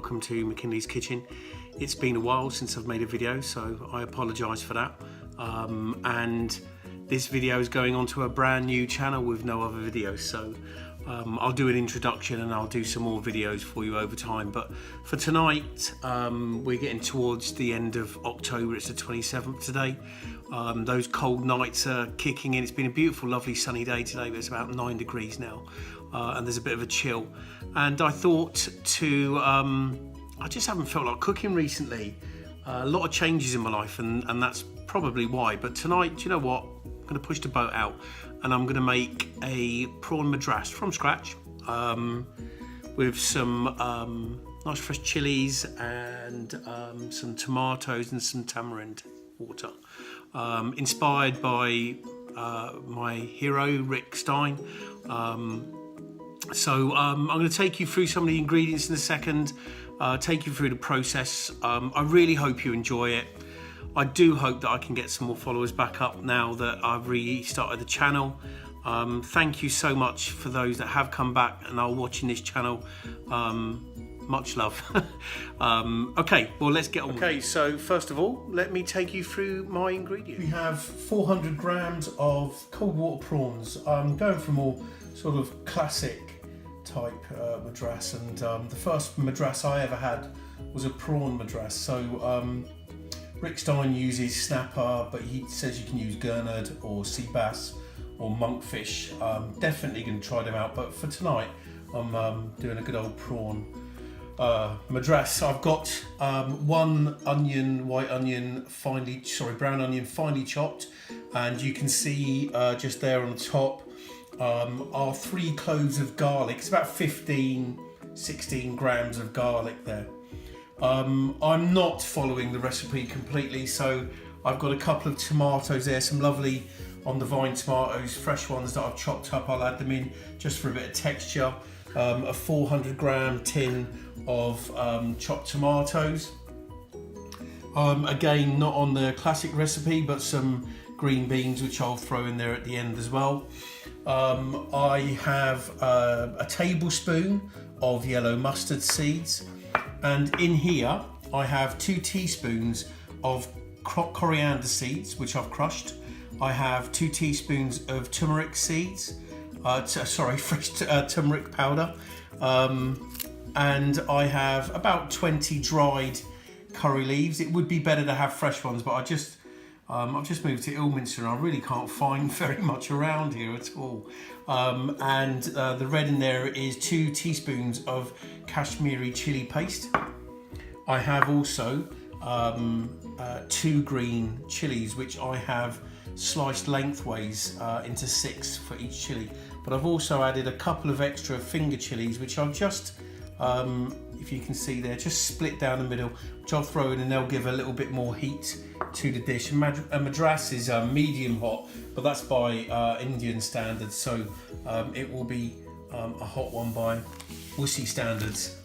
welcome to McKinley's Kitchen. It's been a while since I've made a video, so I apologise for that. And this video is going onto a brand new channel with no other videos, so I'll do an introduction and I'll do some more videos for you over time. But for tonight, we're getting towards the end of October. It's the 27th today. Those cold nights are kicking in. It's been a beautiful, lovely sunny day today, but it's about 9 degrees now, and there's a bit of a chill. And I thought to, I just haven't felt like cooking recently. A lot of changes in my life, and that's probably why. But tonight, do you know what? I'm going to push the boat out and I'm going to make a prawn madras from scratch with some nice fresh chillies and some tomatoes and some tamarind water. Inspired by my hero, Rick Stein. So I'm going to take you through some of the ingredients in a second, take you through the process. I really hope you enjoy it. I do hope that I can get some more followers back up now that I've restarted the channel. Thank you so much for those that have come back and are watching this channel. Much love. Okay, well, let's get on. Okay, so first of all, let me take you through my ingredients. We have 400 grams of cold water prawns. I'm going for more sort of classic type madras, and the first madras I ever had was a prawn madras. So Rick Stein uses snapper, but he says you can use gurnard or sea bass or monkfish. Definitely going to try them out, but for tonight I'm doing a good old prawn madras. I've got one onion, white onion, brown onion finely chopped, and you can see just there on the top are 3 cloves of garlic. It's about 15-16 grams of garlic there. I'm not following the recipe completely, so I've got a couple of tomatoes there, some lovely on the vine tomatoes, fresh ones that I've chopped up. I'll add them in just for a bit of texture. A 400 gram tin of chopped tomatoes. Again, not on the classic recipe, but some green beans, which I'll throw in there at the end as well. I have a tablespoon of yellow mustard seeds. And in here, I have 2 teaspoons of coriander seeds, which I've crushed. I have 2 teaspoons of tumeric seeds, fresh turmeric powder. And I have about 20 dried curry leaves. It would be better to have fresh ones, but I've just moved to Ilminster and I really can't find very much around here at all. And the red in there is 2 teaspoons of kashmiri chilli paste. I have also 2 green chillies, which I have sliced lengthways into 6 for each chilli. But I've also added a couple of extra finger chillies, which I've just, if you can see there, just split down the middle, which I'll throw in, and they'll give a little bit more heat to the dish. A madras is medium hot, but that's by Indian standards, so it will be a hot one by Wussy standards.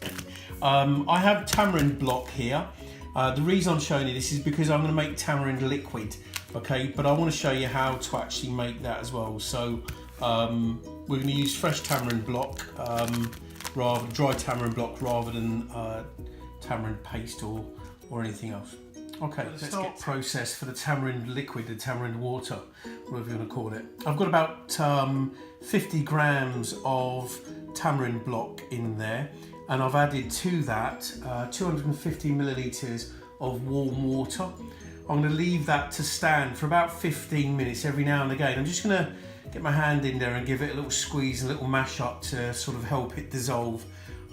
I have tamarind block here. The reason I'm showing you this is because I'm going to make tamarind liquid, okay? But I want to show you how to actually make that as well. So we're going to use fresh tamarind block, dry tamarind block, rather than tamarind paste or anything else. Okay, let's start the process for the tamarind liquid, the tamarind water, whatever you want to call it. I've got about 50 grams of tamarind block in there, and I've added to that 250 millilitres of warm water. I'm going to leave that to stand for about 15 minutes every now and again. I'm just going to get my hand in there and give it a little squeeze, a little mash up to sort of help it dissolve.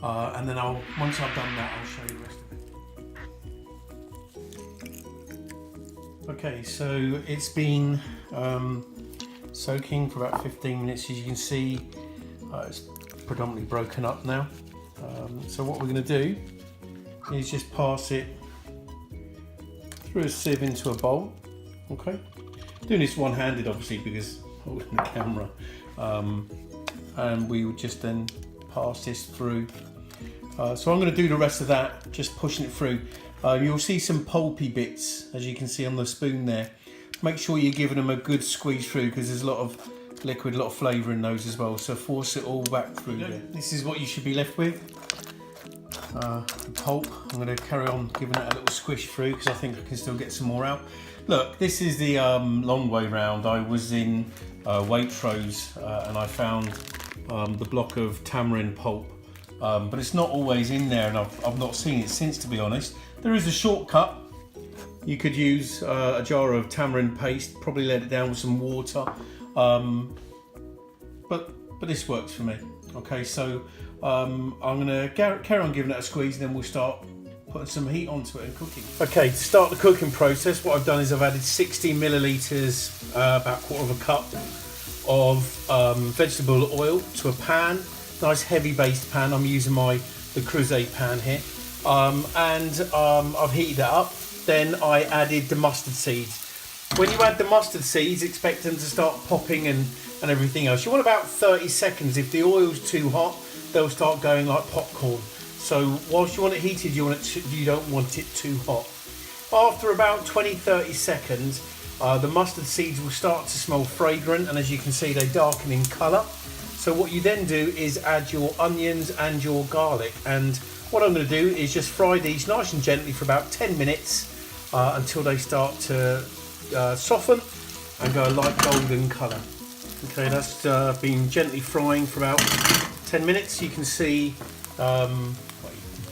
And then once I've done that, I'll show you the rest of it. Okay, so it's been soaking for about 15 minutes. As you can see, it's predominantly broken up now. So what we're going to do is just pass it through a sieve into a bowl. Okay, doing this one-handed obviously because I'm holding the camera, and we would just then pass this through. So I'm going to do the rest of that, just pushing it through. You'll see some pulpy bits, as you can see on the spoon there. Make sure you're giving them a good squeeze through because there's a lot of liquid, a lot of flavour in those as well. So force it all back through there. This is what you should be left with. the pulp. I'm going to carry on giving it a little squish through because I think I can still get some more out. Look, this is the long way round. I was in Waitrose and I found the block of tamarind pulp, but it's not always in there, and I've not seen it since, to be honest. There is a shortcut. You could use a jar of tamarind paste, probably let it down with some water, but this works for me. Okay, so I'm going to carry on giving it a squeeze, and then we'll start putting some heat onto it and cooking. Okay, to start the cooking process, what I've done is I've added 60 millilitres, about a quarter of a cup of vegetable oil to a pan. Nice heavy based pan. I'm using the Creuset pan here, and I've heated it up. Then I added the mustard seeds. When you add the mustard seeds, expect them to start popping and everything else. You want about 30 seconds. If the oil's too hot, they'll start going like popcorn. So whilst you want it heated, you don't want it too hot. After about 20-30 seconds, the mustard seeds will start to smell fragrant, and as you can see, they darken in colour. So what you then do is add your onions and your garlic, and what I'm going to do is just fry these nice and gently for about 10 minutes until they start to soften and go a light golden colour. Okay, that's been gently frying for about 10 minutes. You can see, well,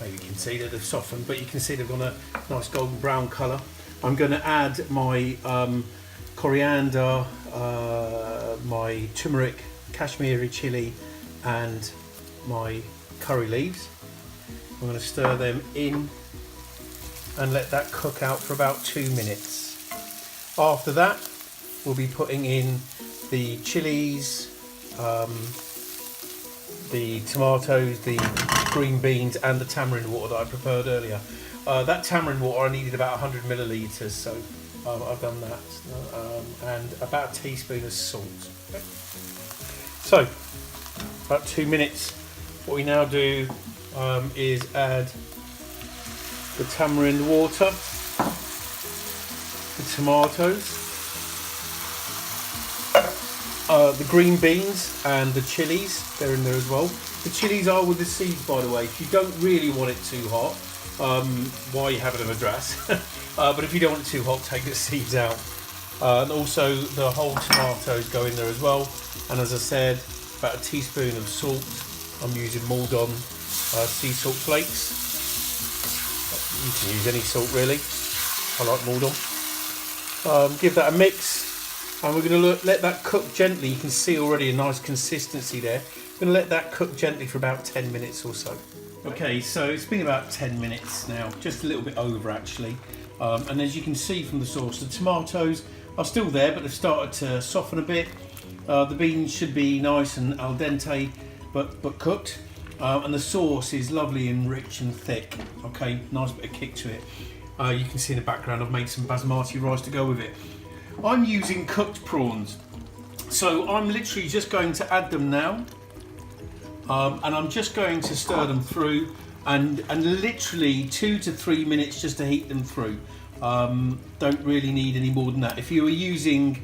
maybe you can see that they've softened, but you can see they've got a nice golden brown colour. I'm going to add my coriander, my tumeric, kashmiri chilli, and my curry leaves. I'm going to stir them in and let that cook out for about 2 minutes. After that, we'll be putting in the chillies, the tomatoes, the green beans, and the tamarind water that I prepared earlier. That tamarind water I needed about 100 millilitres, so I've done that, and about a teaspoon of salt. Okay. So, about 2 minutes. What we now do is add the tamarind water, the tomatoes, the green beans, and the chillies. They're in there as well. The chillies are with the seeds, by the way. If you don't really want it too hot, why you have it in a dress. But if you don't want it too hot, take the seeds out. And also the whole tomatoes go in there as well. And as I said, about a teaspoon of salt. I'm using Maldon sea salt flakes. You can use any salt really. I like Maldon. Give that a mix, and we're going to let that cook gently. You can see already a nice consistency there. We're going to let that cook gently for about 10 minutes or so. Okay, so it's been about 10 minutes now, just a little bit over actually. And as you can see from the sauce, the tomatoes are still there, but they've started to soften a bit. The beans should be nice and al dente, but cooked. And the sauce is lovely and rich and thick. Okay, nice bit of kick to it. You can see in the background I've made some basmati rice to go with it. I'm using cooked prawns, so I'm literally just going to add them now, and I'm just going to stir them through, and literally 2 to 3 minutes just to heat them through. Don't really need any more than that. If you were using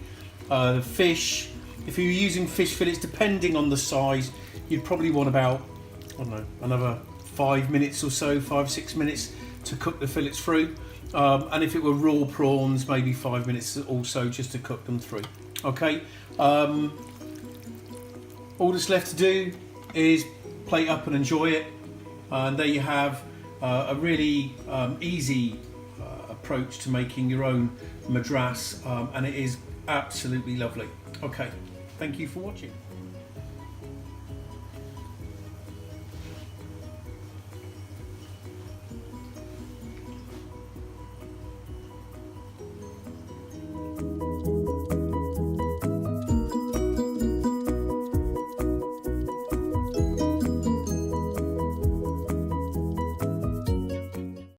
fish, if you were using fish fillets, depending on the size, you'd probably want about, I don't know, another 5 minutes or so, 5-6 minutes to cook the fillets through. And if it were raw prawns, maybe 5 minutes also just to cook them through. Okay, all that's left to do is plate up and enjoy it. And there you have a really easy approach to making your own madras, and it is absolutely lovely. Okay, thank you for watching.